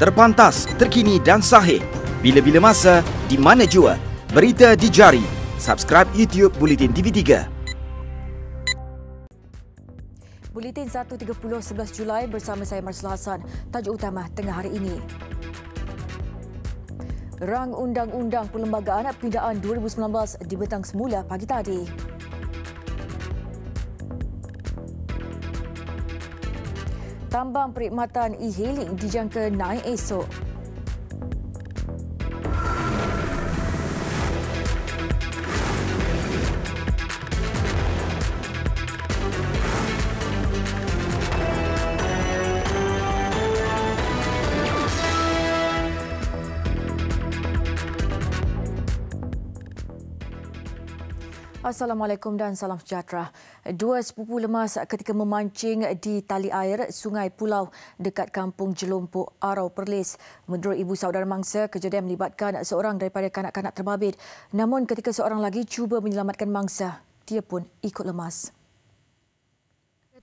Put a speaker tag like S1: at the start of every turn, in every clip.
S1: Terpantas, terkini dan sahih. Bila-bila masa, di mana jua. Berita di jari. Subscribe YouTube Buletin TV3.
S2: Buletin 1.30 11 Julai bersama saya Marslah Hassan. Tajuk utama tengah hari ini. Rang Undang-Undang Perlembagaan Pindaan 2019 dibentang semula pagi tadi. Tambang perkhidmatan e-hailing dijangka naik esok. Assalamualaikum dan salam sejahtera. Dua sepupu lemas ketika memancing di tali air Sungai Pulau dekat Kampung Jelompok, Arau Perlis. Menurut ibu saudara mangsa, kejadian melibatkan seorang daripada kanak-kanak terbabit. Namun ketika seorang lagi cuba menyelamatkan mangsa, dia pun ikut lemas.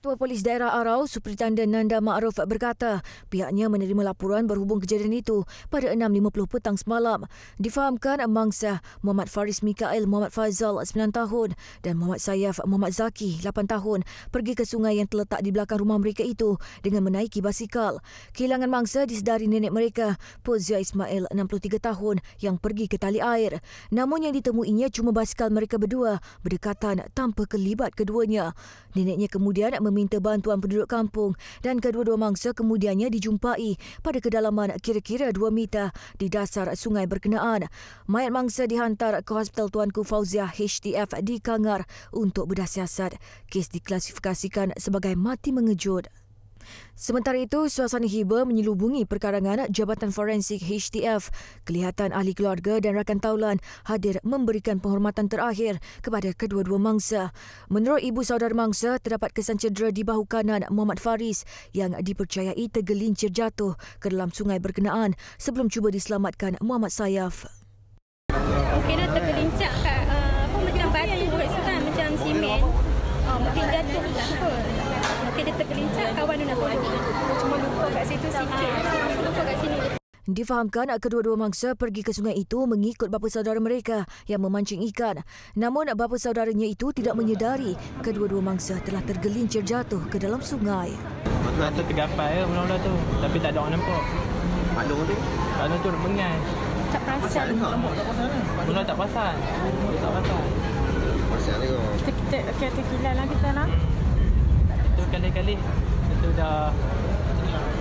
S2: Ketua Polis Daerah Arau, Superintendent Nanda Ma'ruf berkata pihaknya menerima laporan berhubung kejadian itu pada 6.50 petang semalam. Difahamkan mangsa Muhammad Faris Mikael Muhammad Faizal 9 tahun dan Muhammad Sayaf Muhammad Zaki 8 tahun pergi ke sungai yang terletak di belakang rumah mereka itu dengan menaiki basikal. Kehilangan mangsa disedari nenek mereka, Pozia Ismail 63 tahun yang pergi ke tali air. Namun yang ditemuinya cuma basikal mereka berdua berdekatan tanpa kelibat keduanya. Neneknya kemudian meminta bantuan penduduk kampung dan kedua-dua mangsa kemudiannya dijumpai pada kedalaman kira-kira 2 meter di dasar sungai berkenaan. Mayat mangsa dihantar ke Hospital Tuanku Fauziah HTF di Kangar untuk bedah siasat. Kes diklasifikasikan sebagai mati mengejut. Sementara itu, suasana hiba menyelubungi perkarangan Jabatan Forensik HTF. Kelihatan ahli keluarga dan rakan taulan hadir memberikan penghormatan terakhir kepada kedua-dua mangsa. Menurut ibu saudara mangsa, terdapat kesan cedera di bahu kanan Muhammad Faris yang dipercayai tergelincir jatuh ke dalam sungai berkenaan sebelum cuba diselamatkan Muhammad Sayaf.
S3: Mungkin dah tergelincir kat macam batu kan, macam simen. Mungkin jatuh lah kot. Mungkin dia tergelincir, kawan dia nak tolong. Cuma lupa kat situ sikit. Lupa kat sini.
S2: Difahamkan kedua-dua mangsa pergi ke sungai itu mengikut bapa saudara mereka yang memancing ikan. Namun bapa saudaranya itu tidak menyedari kedua-dua mangsa telah tergelincir jatuh ke dalam sungai.
S4: Masa tergapai mula-mula tu, tapi tak ada orang nampak. Palung tu? Palung tu bengai.
S3: Tak perasan.
S4: Mula tak perasan. Tak perasan.
S3: Kita terkilan lah kita lah.
S4: Tu kali-kali itu dah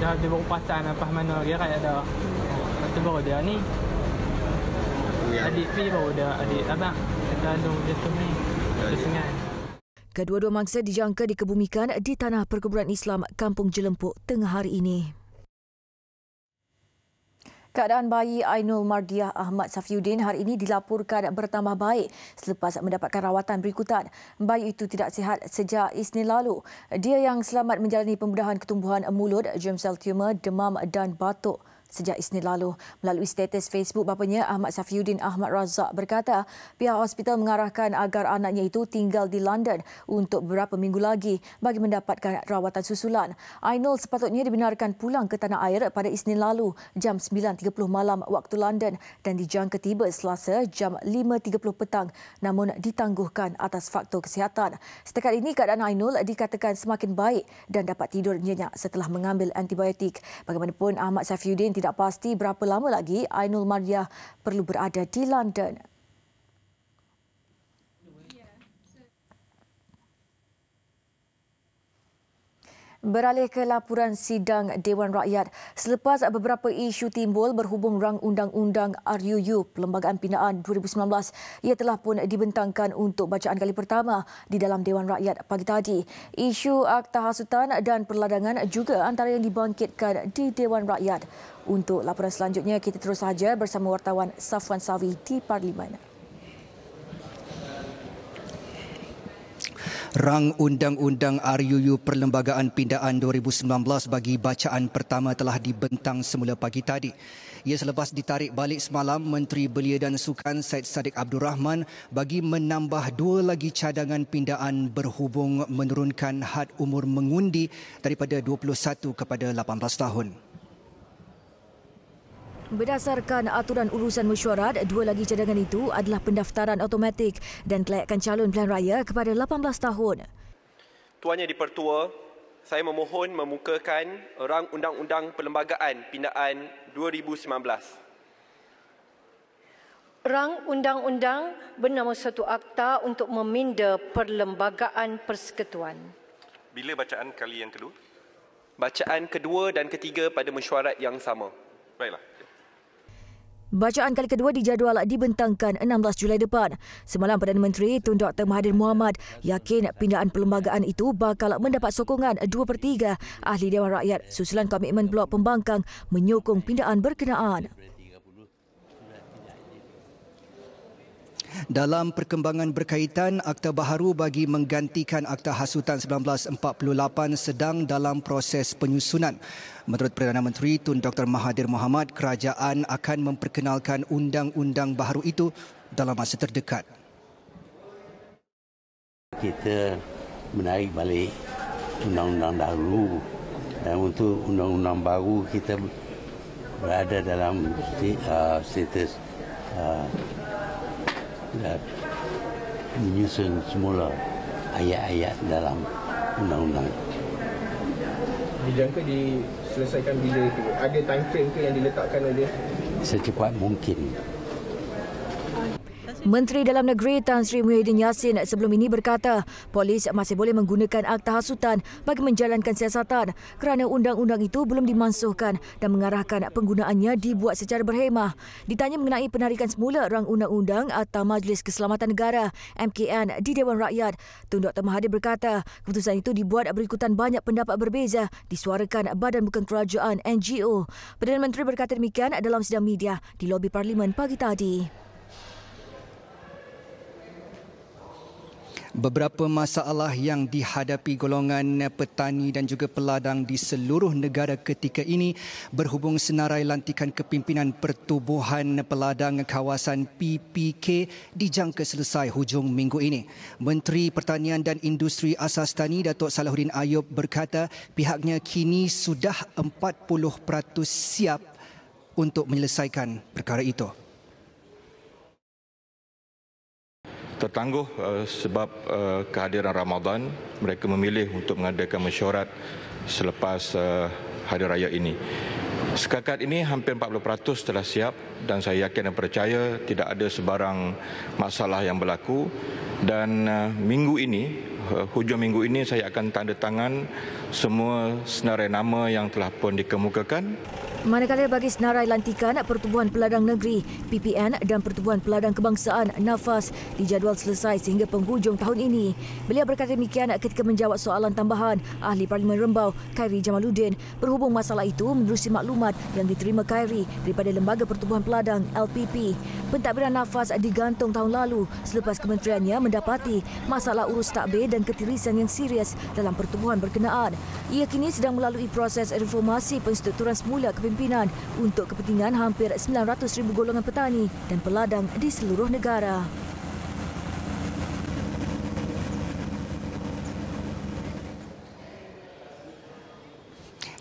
S4: dia baru pasang apa mana lagi rakyat dah. Lepas tu baru dia ni. Adik P baru dia adik abang. Kita andung jatuh ni. Di sungai.
S2: Kedua-dua mangsa dijangka dikebumikan di tanah perkuburan Islam Kampung Jelompok tengah hari ini. Keadaan bayi Ainul Mardiah Ahmad Safiuddin hari ini dilaporkan bertambah baik selepas mendapatkan rawatan berikutan. Bayi itu tidak sihat sejak Isnin lalu. Dia yang selamat menjalani pembedahan ketumbuhan mulut, germ cell tumor, demam dan batuk sejak Isnin lalu. Melalui status Facebook bapanya, Ahmad Safiuddin Ahmad Razak berkata pihak hospital mengarahkan agar anaknya itu tinggal di London untuk beberapa minggu lagi bagi mendapatkan rawatan susulan. Ainul sepatutnya dibenarkan pulang ke tanah air pada Isnin lalu jam 9.30 malam waktu London dan dijangka tiba Selasa jam 5.30 petang namun ditangguhkan atas faktor kesihatan. Setakat ini keadaan Ainul dikatakan semakin baik dan dapat tidur nyenyak setelah mengambil antibiotik. Bagaimanapun Ahmad Safiuddin tidak pasti berapa lama lagi Ainul Mardiah perlu berada di London. Beralih ke laporan sidang Dewan Rakyat. Selepas beberapa isu timbul berhubung rang undang-undang RUU Perlembagaan Pindaan 2019, ia telah pun dibentangkan untuk bacaan kali pertama di dalam Dewan Rakyat pagi tadi. Isu Akta Hasutan dan Perladangan juga antara yang dibangkitkan di Dewan Rakyat. Untuk laporan selanjutnya, kita terus saja bersama wartawan Safwan Sawi di Parlimen.
S5: Rang Undang-Undang RUU Perlembagaan Pindaan 2019 bagi bacaan pertama telah dibentang semula pagi tadi. Ia selepas ditarik balik semalam Menteri Belia dan Sukan Syed Saddiq Abdul Rahman bagi menambah 2 lagi cadangan pindaan berhubung menurunkan had umur mengundi daripada 21 kepada 18 tahun.
S2: Berdasarkan aturan urusan mesyuarat, dua lagi cadangan itu adalah pendaftaran automatik dan kelayakan calon pilihan raya kepada 18 tahun.
S6: Tuan Yang di-Pertua, saya memohon memukakan rang Undang-Undang Perlembagaan Pindaan 2019.
S7: Rang Undang-Undang bernama suatu akta untuk meminda Perlembagaan Persekutuan.
S8: Bila bacaan kali yang kedua?
S6: Bacaan kedua dan ketiga pada mesyuarat yang sama.
S8: Baiklah.
S2: Bacaan kali kedua dijadual dibentangkan 16 Julai depan. Semalam Perdana Menteri Tun Dr. Mahathir Mohamad yakin pindaan perlembagaan itu bakal mendapat sokongan 2/3 ahli Dewan Rakyat susulan komitmen Blok Pembangkang menyokong pindaan berkenaan.
S5: Dalam perkembangan berkaitan, akta baharu bagi menggantikan Akta Hasutan 1948 sedang dalam proses penyusunan. Menurut Perdana Menteri Tun Dr. Mahathir Mohamad, kerajaan akan memperkenalkan undang-undang baharu itu dalam masa terdekat.
S9: Kita menarik balik undang-undang dahulu dan untuk undang-undang baru kita berada dalam status menyusun semula ayat-ayat dalam undang-undang.
S10: Dijangka diselesaikan bila itu? Ada time frame ke yang diletakkan oleh?
S9: Secepat mungkin.
S2: Menteri Dalam Negeri Tan Sri Muhyiddin Yassin sebelum ini berkata polis masih boleh menggunakan akta hasutan bagi menjalankan siasatan kerana undang-undang itu belum dimansuhkan dan mengarahkan penggunaannya dibuat secara berhemah. Ditanya mengenai penarikan semula rang undang-undang Akta Majlis Keselamatan Negara MKN di Dewan Rakyat, Tun Dr. Mahathir berkata keputusan itu dibuat berikutan banyak pendapat berbeza disuarakan Badan Bukan Kerajaan NGO. Perdana Menteri berkata demikian dalam sidang media di lobi Parlimen pagi tadi.
S5: Beberapa masalah yang dihadapi golongan petani dan juga peladang di seluruh negara ketika ini berhubung senarai lantikan kepimpinan Pertubuhan Peladang Kawasan PPK dijangka selesai hujung minggu ini. Menteri Pertanian dan Industri Asas Tani Datuk Salahuddin Ayub berkata pihaknya kini sudah 40% siap untuk menyelesaikan perkara itu.
S8: Tertangguh sebab kehadiran Ramadan, mereka memilih untuk mengadakan mesyuarat selepas hari raya ini. Setakat ini hampir 40% telah siap dan saya yakin dan percaya tidak ada sebarang masalah yang berlaku dan minggu ini, hujung minggu ini saya akan tanda tangan semua senarai nama yang telah pun dikemukakan.
S2: Manakala bagi senarai lantikan Pertubuhan Peladang Negeri PPN dan Pertubuhan Peladang Kebangsaan NAFAS dijadual selesai sehingga penghujung tahun ini. Beliau berkata demikian ketika menjawab soalan tambahan Ahli Parlimen Rembau Khairi Jamaluddin berhubung masalah itu menerusi maklumat yang diterima Khairi daripada Lembaga Pertubuhan Peladang LPP. Pentadbiran NAFAS digantung tahun lalu selepas kementeriannya mendapati masalah urus takbir dan ketirisan yang serius dalam pertubuhan berkenaan. Ia kini sedang melalui proses reformasi penstrukturan semula kepimpinan untuk kepentingan hampir 900,000 golongan petani dan peladang di seluruh negara.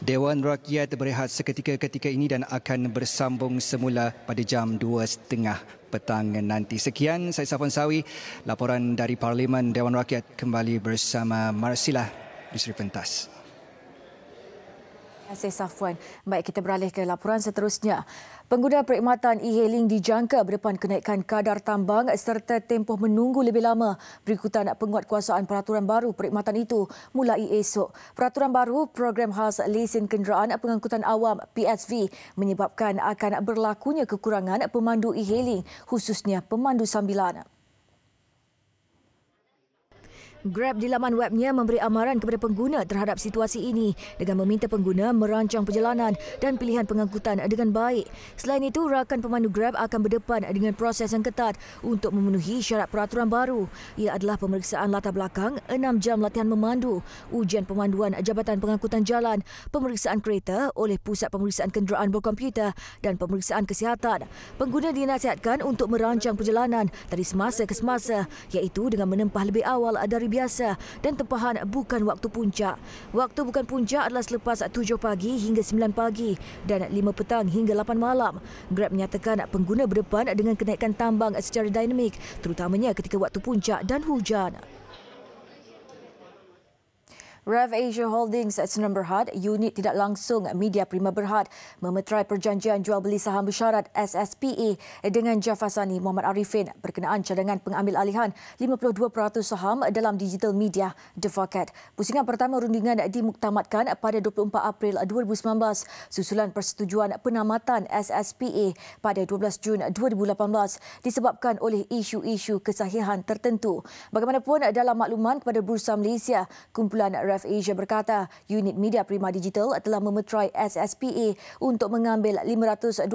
S5: Dewan Rakyat berehat seketika ketika ini dan akan bersambung semula pada jam 2.30 petang nanti. Sekian, saya Safwan Sawi, laporan dari Parlimen Dewan Rakyat kembali bersama Marsilah di Sri Pentas.
S2: Terima kasih Safwan. Baik, kita beralih ke laporan seterusnya. Pengguna perkhidmatan e-hailing dijangka berdepan kenaikan kadar tambang serta tempoh menunggu lebih lama berikutan penguatkuasaan peraturan baru perkhidmatan itu mulai esok. Peraturan baru Program Khas Lesen Kenderaan Pengangkutan Awam PSV menyebabkan akan berlakunya kekurangan pemandu e-hailing khususnya pemandu sambilan. Grab di laman webnya memberi amaran kepada pengguna terhadap situasi ini dengan meminta pengguna merancang perjalanan dan pilihan pengangkutan dengan baik. Selain itu, rakan pemandu Grab akan berdepan dengan proses yang ketat untuk memenuhi syarat peraturan baru. Ia adalah pemeriksaan latar belakang, 6 jam latihan memandu, ujian pemanduan Jabatan Pengangkutan Jalan, pemeriksaan kereta oleh Pusat Pemeriksaan Kenderaan Berkomputer dan pemeriksaan kesihatan. Pengguna dinasihatkan untuk merancang perjalanan dari semasa ke semasa iaitu dengan menempah lebih awal dari biasa dan tempahan bukan waktu puncak. Waktu bukan puncak adalah selepas 7 pagi hingga 9 pagi dan 5 petang hingga 8 malam. Grab menyatakan pengguna berdepan dengan kenaikan tambang secara dinamik, terutamanya ketika waktu puncak dan hujan. Rev Asia Holdings Sdn Berhad, unit tidak langsung Media Prima Berhad, memeterai perjanjian jual beli saham bersyarat SSPA dengan Jafasani Muhammad Arifin berkenaan cadangan pengambil alihan 52% saham dalam digital media Defacat. Pusingan pertama rundingan dimuktamadkan pada 24 April 2019 susulan persetujuan penamatan SSPA pada 12 Jun 2018 disebabkan oleh isu-isu kesahihan tertentu. Bagaimanapun, dalam makluman kepada Bursa Malaysia, kumpulan Rev Asia berkata unit Media Prima Digital telah memeterai SSPA untuk mengambil 520,000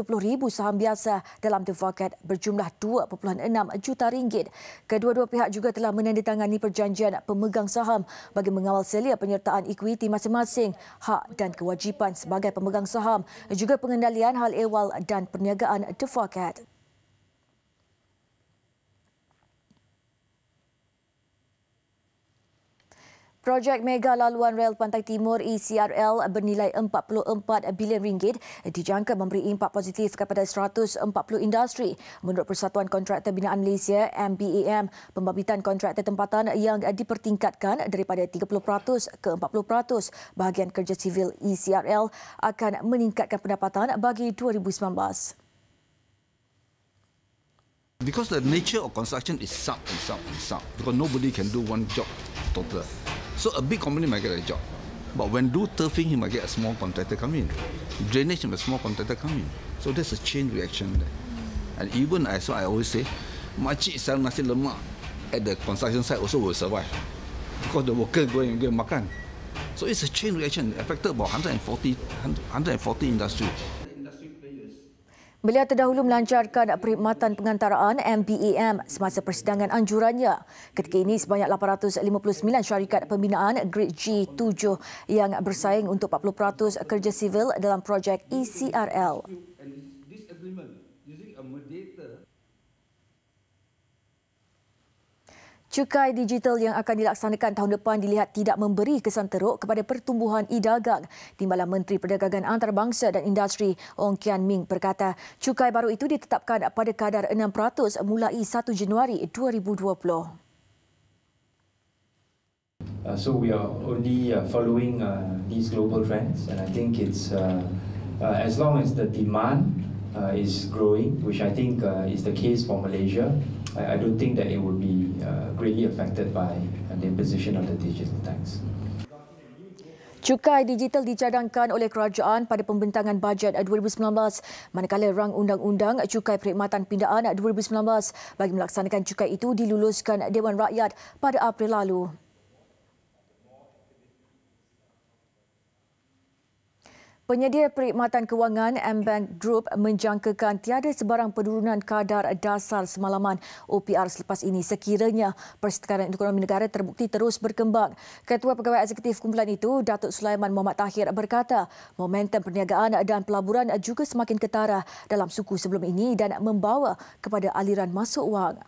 S2: saham biasa dalam Defacat berjumlah 2.6 juta ringgit. Kedua-dua pihak juga telah menandatangani perjanjian pemegang saham bagi mengawal selia penyertaan ekuiti masing-masing, hak dan kewajipan sebagai pemegang saham, juga pengendalian hal ehwal dan perniagaan Defacat. Projek Mega Laluan Rel Pantai Timur ECRL bernilai 44 bilion ringgit dijangka memberi impak positif kepada 140 industri. Menurut Persatuan Kontraktor Binaan Malaysia MBAM, pembabitan kontraktor tempatan yang dipertingkatkan daripada 30% ke 40% bahagian kerja sivil ECRL akan meningkatkan pendapatan bagi 2019.
S11: Because the nature of construction is sub. Because nobody can do one job total. So a big company might get a job. But when do turfing, he might get a small contractor come in. Drainage, a small contractor come in. So there's a chain reaction there. And even as I always say, makcik sell nasi lemak at the construction site also will survive. Because the worker go and makan. So it's a chain reaction affected about 140 industry.
S2: Beliau terdahulu melancarkan perkhidmatan pengantaraan MBAM semasa persidangan anjurannya. Ketika ini sebanyak 859 syarikat pembinaan Grade G7 yang bersaing untuk 40% kerja sivil dalam projek ECRL. Cukai digital yang akan dilaksanakan tahun depan dilihat tidak memberi kesan teruk kepada pertumbuhan e-dagang. Timbalan Menteri Perdagangan Antarabangsa dan Industri Ong Kian Ming berkata, cukai baru itu ditetapkan pada kadar 6% mulai 1 Januari 2020.
S12: So we are only following these global trends, and I think it's as long as the demand is growing, which I think is the case for Malaysia, I don't think that it would be greatly affected by the imposition of the digital tax.
S2: Cukai digital dicadangkan oleh kerajaan pada pembentangan bajet 2019, manakala rang undang-undang cukai perkhidmatan pindaan 2019 bagi melaksanakan cukai itu diluluskan Dewan Rakyat pada April lalu. Penyedia perkhidmatan kewangan AmBank Group menjangkakan tiada sebarang penurunan kadar dasar semalaman OPR selepas ini sekiranya persekitaran ekonomi negara terbukti terus berkembang. Ketua Pegawai Eksekutif kumpulan itu, Datuk Sulaiman Muhammad Tahir berkata, momentum perniagaan dan pelaburan juga semakin ketara dalam suku sebelum ini dan membawa kepada aliran masuk wang.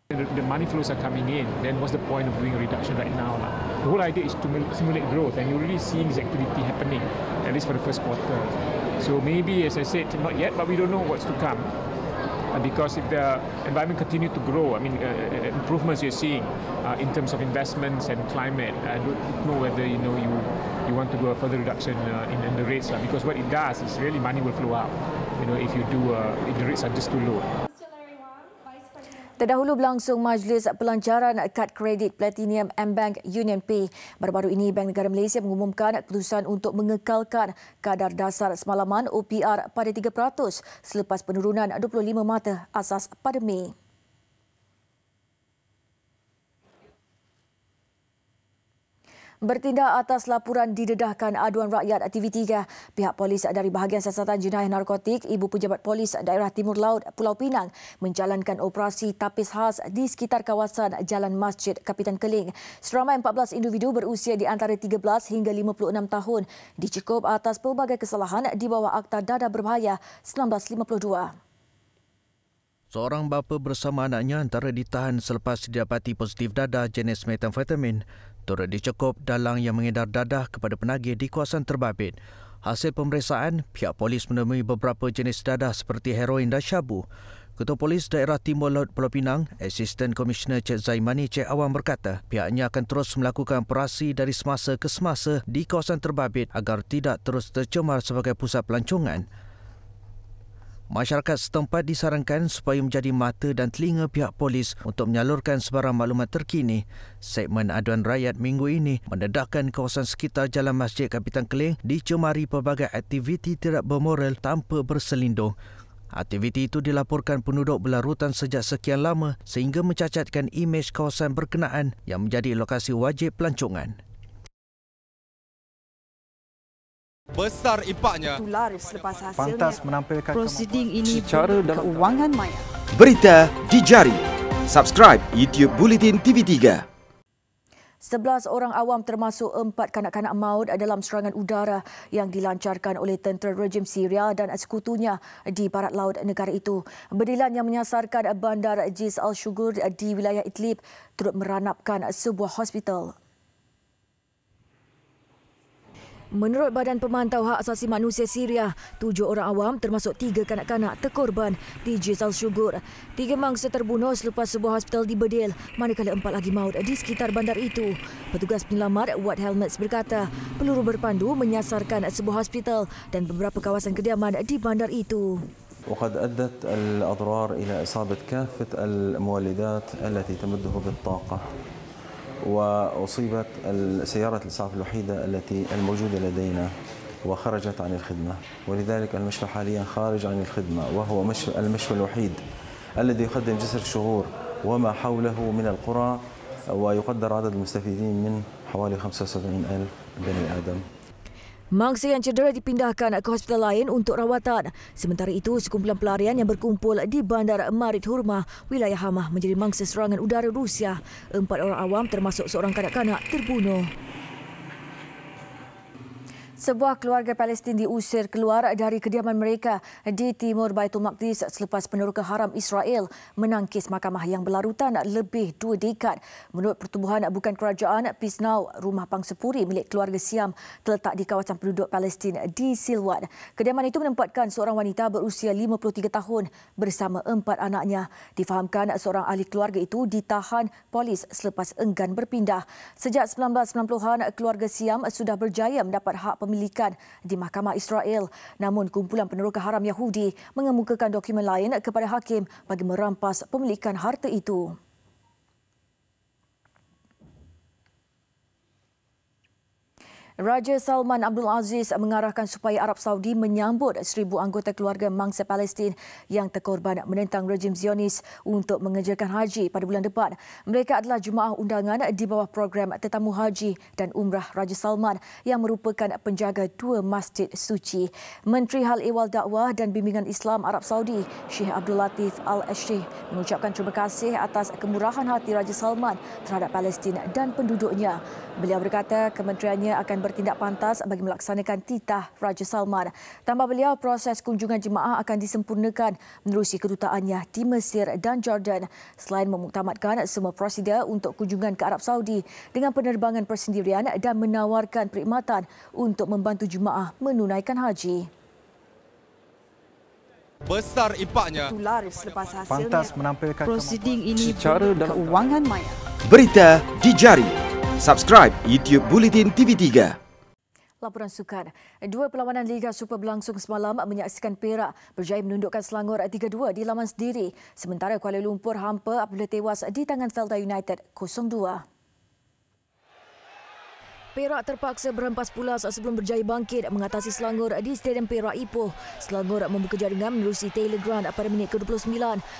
S13: The money flows are coming in, then what's the point of doing a reduction right now? The whole idea is to stimulate growth, and you're already seeing this activity happening, at least for the first quarter. So maybe, as I said, not yet, but we don't know what's to come. Because if the environment continue to grow, I mean, improvements you're seeing in terms of investments and climate, I don't know whether you want to do a further reduction in the rates, because what it does is really money will flow out. If if the rates are just too low.
S2: Terdahulu berlangsung Majlis Pelancaran Kad Kredit Platinum AmBank UnionPay. Baru-baru ini Bank Negara Malaysia mengumumkan keputusan untuk mengekalkan kadar dasar semalaman OPR pada 3% selepas penurunan 25 mata asas pada Mei. Bertindak atas laporan didedahkan aduan rakyat TV3, pihak polis dari Bahagian Siasatan Jenayah Narkotik Ibu Pejabat Polis Daerah Timur Laut Pulau Pinang menjalankan operasi tapis khas di sekitar kawasan Jalan Masjid Kapitan Keling. Seramai 14 individu berusia di antara 13 hingga 56 tahun dicekup atas pelbagai kesalahan di bawah Akta Dadah Berbahaya 1952.
S14: Seorang bapa bersama anaknya antara ditahan selepas didapati positif dadah jenis metamfetamin turut dicekup dalang yang mengedar dadah kepada penagih di kawasan Terbabit. Hasil pemeriksaan, pihak polis menemui beberapa jenis dadah seperti heroin dan syabu. Ketua Polis Daerah Timur Laut Pulau Pinang, Asisten Komisioner Cik Zaimani Cik Awang berkata, pihaknya akan terus melakukan operasi dari semasa ke semasa di kawasan Terbabit agar tidak terus tercemar sebagai pusat pelancongan. Masyarakat setempat disarankan supaya menjadi mata dan telinga pihak polis untuk menyalurkan sebarang maklumat terkini. Segmen aduan rakyat minggu ini mendedahkan kawasan sekitar Jalan Masjid Kapitan Keling dicemari pelbagai aktiviti tidak bermoral tanpa berselindung. Aktiviti itu dilaporkan penduduk berlarutan sejak sekian lama sehingga mencacatkan imej kawasan berkenaan yang menjadi lokasi wajib pelancongan.
S15: Besar impaknya.
S16: Laris selepas hasilnya.
S15: Pantas menampilkan
S16: prosiding ini
S15: secara dalam
S16: keuangan maya.
S1: Berita di jari. Subscribe YouTube Bulletin TV3.
S2: 11 orang awam termasuk 4 kanak-kanak maut dalam serangan udara yang dilancarkan oleh tentera rejim Syria dan sekutunya di barat laut negara itu. Berdilan yang menyasarkan bandar Jis al-Shugur di wilayah Idlib turut meranapkan sebuah hospital. Menurut Badan Pemantau Hak Asasi Manusia Syria, 7 orang awam termasuk 3 kanak-kanak terkorban di Jis al-Shugur. 3 mangsa terbunuh selepas sebuah hospital dibedil, manakala 4 lagi maut di sekitar bandar itu. Petugas penyelamat Wat Helmets berkata, peluru berpandu menyasarkan sebuah hospital dan beberapa kawasan kediaman di bandar itu.
S17: وقد أدت الأضرار إلى إصابة كافة المولدات التي تمده بالطاقة. وأصيبت سيارة الإسعاف الوحيدة التي الموجودة لدينا وخرجت عن الخدمة، ولذلك المشفى حاليا خارج عن الخدمة، وهو المشفى الوحيد الذي يقدم جسر الشغور وما حوله من القرى، ويقدر عدد المستفيدين من حوالي 75,000 بني آدم.
S2: Mangsa yang cedera dipindahkan ke hospital lain untuk rawatan. Sementara itu, sekumpulan pelarian yang berkumpul di Bandar Marit Hurma, wilayah Hamah menjadi mangsa serangan udara Rusia. 4 orang awam termasuk seorang kanak-kanak terbunuh. Sebuah keluarga Palestin diusir keluar dari kediaman mereka di timur Baitul Maqdis selepas peneroka haram Israel menangkis mahkamah yang berlarutan lebih 2 dekad. Menurut Pertubuhan Bukan Kerajaan, Peace Now, rumah pangsapuri milik keluarga Siam terletak di kawasan penduduk Palestin di Silwat. Kediaman itu menempatkan seorang wanita berusia 53 tahun bersama 4 anaknya. Difahamkan seorang ahli keluarga itu ditahan polis selepas enggan berpindah. Sejak 1990-an, keluarga Siam sudah berjaya mendapat hak pemilikan di Mahkamah Israel. Namun kumpulan peneroka haram Yahudi mengemukakan dokumen lain kepada hakim bagi merampas pemilikan harta itu. Raja Salman Abdul Aziz mengarahkan supaya Arab Saudi menyambut 1,000 anggota keluarga mangsa Palestin yang terkorban menentang rejim Zionis untuk mengerjakan haji pada bulan depan. Mereka adalah jemaah undangan di bawah program tetamu haji dan umrah Raja Salman yang merupakan penjaga 2 masjid suci. Menteri Hal Ehwal Dakwah dan Bimbingan Islam Arab Saudi, Sheikh Abdul Latif Al-Ashri, mengucapkan terima kasih atas kemurahan hati Raja Salman terhadap Palestin dan penduduknya. Beliau berkata kementeriannya akan bertindak pantas bagi melaksanakan titah Raja Salman. Tambah beliau, proses kunjungan jemaah akan disempurnakan menerusi kedutaannya di Mesir dan Jordan. Selain memuktamadkan semua prosedur untuk kunjungan ke Arab Saudi dengan penerbangan persendirian dan menawarkan perkhidmatan untuk membantu jemaah menunaikan haji.
S15: Besar impaknya.
S16: Laris selepas hasilnya.
S15: Pantas menampilkan
S16: prosiding ini
S15: secara dalam
S16: keuangan maya.
S1: Berita di jari. Subscribe YouTube Bulletin TV3.
S2: Laporan sukan. 2 perlawanan Liga Super berlangsung semalam menyaksikan Perak berjaya menundukkan Selangor 3-2 di laman sendiri. Sementara Kuala Lumpur hampa apabila tewas di tangan Felda United 0-2. Perak terpaksa berhempas pulas sebelum berjaya bangkit mengatasi Selangor di Stadium Perak Ipoh. Selangor membuka jaringan menerusi Taylor Grant pada minit ke-29.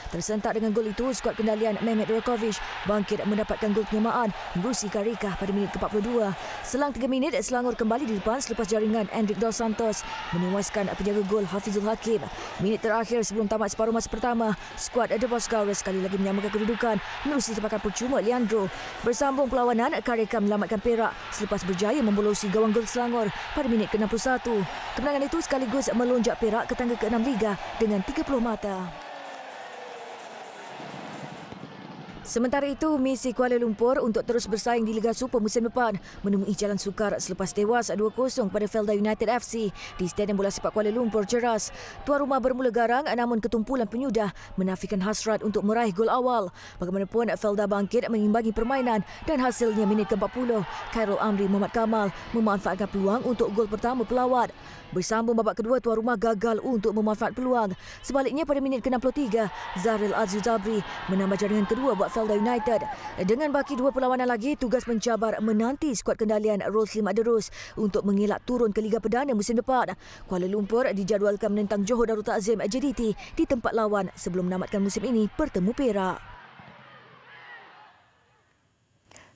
S2: Tersentak dengan gol itu, skuad kendalian Mehmet Rakovic bangkit mendapatkan gol penyamaan menerusi Karika pada minit ke-42. Selang 3 minit, Selangor kembali di depan selepas jaringan Endrick Dos Santos menewaskan penjaga gol Hafizul Hakim. Minit terakhir sebelum tamat separuh masa pertama, skuad The Boscaurus sekali lagi menyamakan kedudukan menerusi tebakan percuma Leandro. Bersambung perlawanan, Karika menyelamatkan Perak selepas berjaya membolosi gawang gol Selangor pada minit ke-61. Kemenangan itu sekaligus melonjak Perak ke tangga ke-6 Liga dengan 30 mata. Sementara itu, misi Kuala Lumpur untuk terus bersaing di Liga Super musim depan menemui jalan sukar selepas tewas 2-0 pada Felda United FC di Stadium Bola Sepak Kuala Lumpur Ceras. Tuan rumah bermula garang namun ketumpulan penyudah menafikan hasrat untuk meraih gol awal. Bagaimanapun, Felda bangkit mengimbangi permainan dan hasilnya minit ke-40. Khairul Amri Muhammad Kamal memanfaatkan peluang untuk gol pertama pelawat. Bersambung babak kedua, tuan rumah gagal untuk memanfaat peluang. Sebaliknya pada minit ke-63, Zahril Aziz Zabri menambah jaringan kedua buat Felda United. Dengan baki 2 perlawanan lagi, tugas mencabar menanti skuad kendalian Rosli Maderus untuk mengelak turun ke Liga Perdana musim depan. Kuala Lumpur dijadualkan menentang Johor Darul Takzim JDT di tempat lawan sebelum menamatkan musim ini bertemu Perak.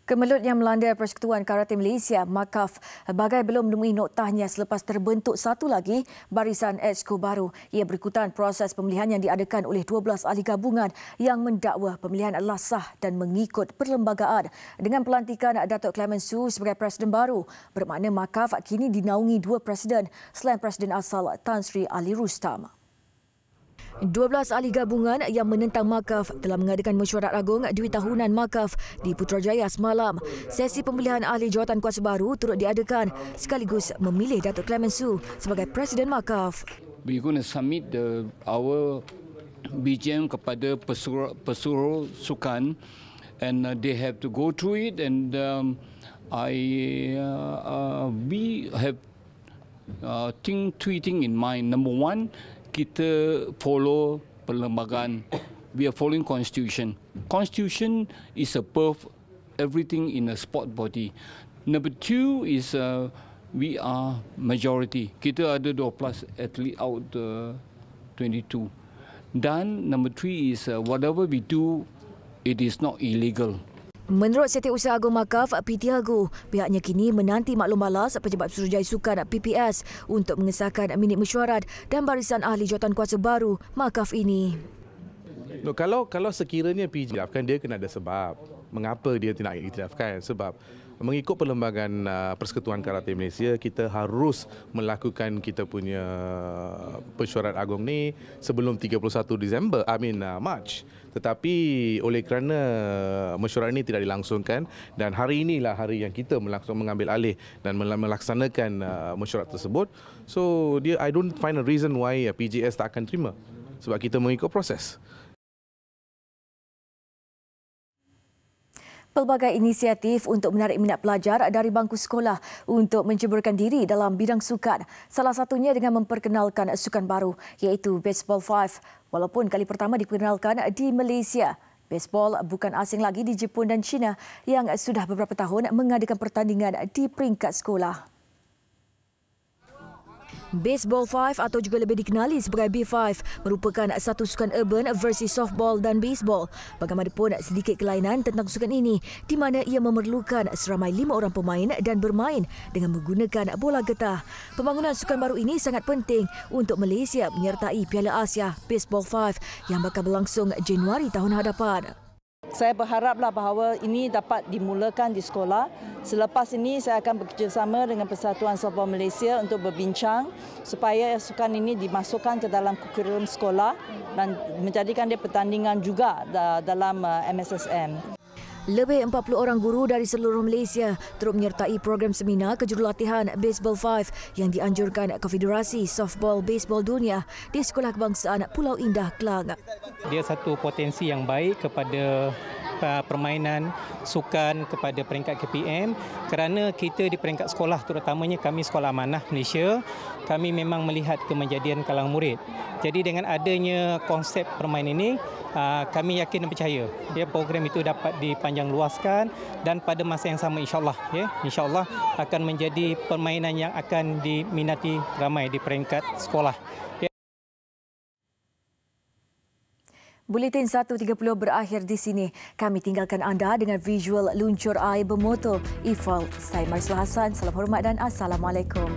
S2: Kemelut yang melanda Persekutuan Karate Malaysia, MAKAF, bagai belum menemui noktahnya selepas terbentuk satu lagi barisan exco baru. Ia berikutan proses pemilihan yang diadakan oleh 12 ahli gabungan yang mendakwa pemilihan adalah sah dan mengikut perlembagaan. Dengan pelantikan Datuk Clement Su sebagai Presiden baru, bermakna MAKAF kini dinaungi 2 Presiden selain Presiden asal Tan Sri Ali Rustam. 12 ahli gabungan yang menentang MAKAF telah mengadakan mesyuarat agung Dwi Tahunan MAKAF di Putrajaya semalam. Sesi pemilihan ahli jawatan kuasa baru turut diadakan sekaligus memilih Datuk Clement Su sebagai Presiden MAKAF.
S18: We're going to submit our BGM kepada pesuruh sukan and they have to go through it and we have three things in mind. Number one, kita follow perlembagaan. We are following constitution. Constitution is above everything in a sport body. Number 2 is we are majority. Kita ada 12 athlete out 22. Dan number 3 is whatever we do, it is not illegal.
S2: Menurut Setiausaha Agung MAKAF, Pitiago, pihaknya kini menanti maklum balas Pejabat Suruhjaya Sukan PPS untuk mengesahkan minit mesyuarat dan barisan ahli jawatan kuasa baru MAKAF ini.
S19: No, kalau sekiranya PJ diiktirafkan, dia kena ada sebab. Mengapa dia tidak diiktirafkan? Sebab mengikut perlembagaan Persekutuan Karate Malaysia, kita harus melakukan kita punya pesyuarat agung ni sebelum 31 Mac. Tetapi oleh kerana mesyuarat ini tidak dilangsungkan dan hari inilah hari yang kita mengambil alih dan melaksanakan mesyuarat tersebut, so I don't find a reason why PJS tak akan terima sebab kita mengikut proses.
S2: Pelbagai inisiatif untuk menarik minat pelajar dari bangku sekolah untuk menceburkan diri dalam bidang sukan. Salah satunya dengan memperkenalkan sukan baru iaitu Baseball 5. Walaupun kali pertama diperkenalkan di Malaysia, baseball bukan asing lagi di Jepun dan China yang sudah beberapa tahun mengadakan pertandingan di peringkat sekolah. Baseball 5 atau juga lebih dikenali sebagai B5 merupakan satu sukan urban versi softball dan baseball. Bagaimanapun sedikit kelainan tentang sukan ini di mana ia memerlukan seramai 5 orang pemain dan bermain dengan menggunakan bola getah. Pembangunan sukan baru ini sangat penting untuk Malaysia menyertai Piala Asia Baseball 5 yang bakal berlangsung Januari tahun hadapan.
S20: Saya berharaplah bahawa ini dapat dimulakan di sekolah. Selepas ini saya akan bekerjasama dengan Persatuan Softball Malaysia untuk berbincang supaya sukan ini dimasukkan ke dalam kurikulum sekolah dan menjadikan dia pertandingan juga dalam MSSM.
S2: Lebih 40 orang guru dari seluruh Malaysia turut menyertai program seminar kejurulatihan Baseball 5 yang dianjurkan Konfederasi Softball Baseball Dunia di Sekolah Kebangsaan Pulau Indah, Kelang.
S21: Dia satu potensi yang baik kepada permainan sukan kepada peringkat KPM kerana kita di peringkat sekolah, terutamanya kami Sekolah Amanah Malaysia, kami memang melihat kemajadian kalangan murid. Jadi dengan adanya konsep permainan ini, kami yakin dan percaya program itu dapat dipanjang luaskan dan pada masa yang sama insyaAllah akan menjadi permainan yang akan diminati ramai di peringkat sekolah.
S2: Buletin 1.30 berakhir di sini. Kami tinggalkan anda dengan visual luncur air bermotor. Ifal, saya Marslah Hassan. Salam hormat dan Assalamualaikum.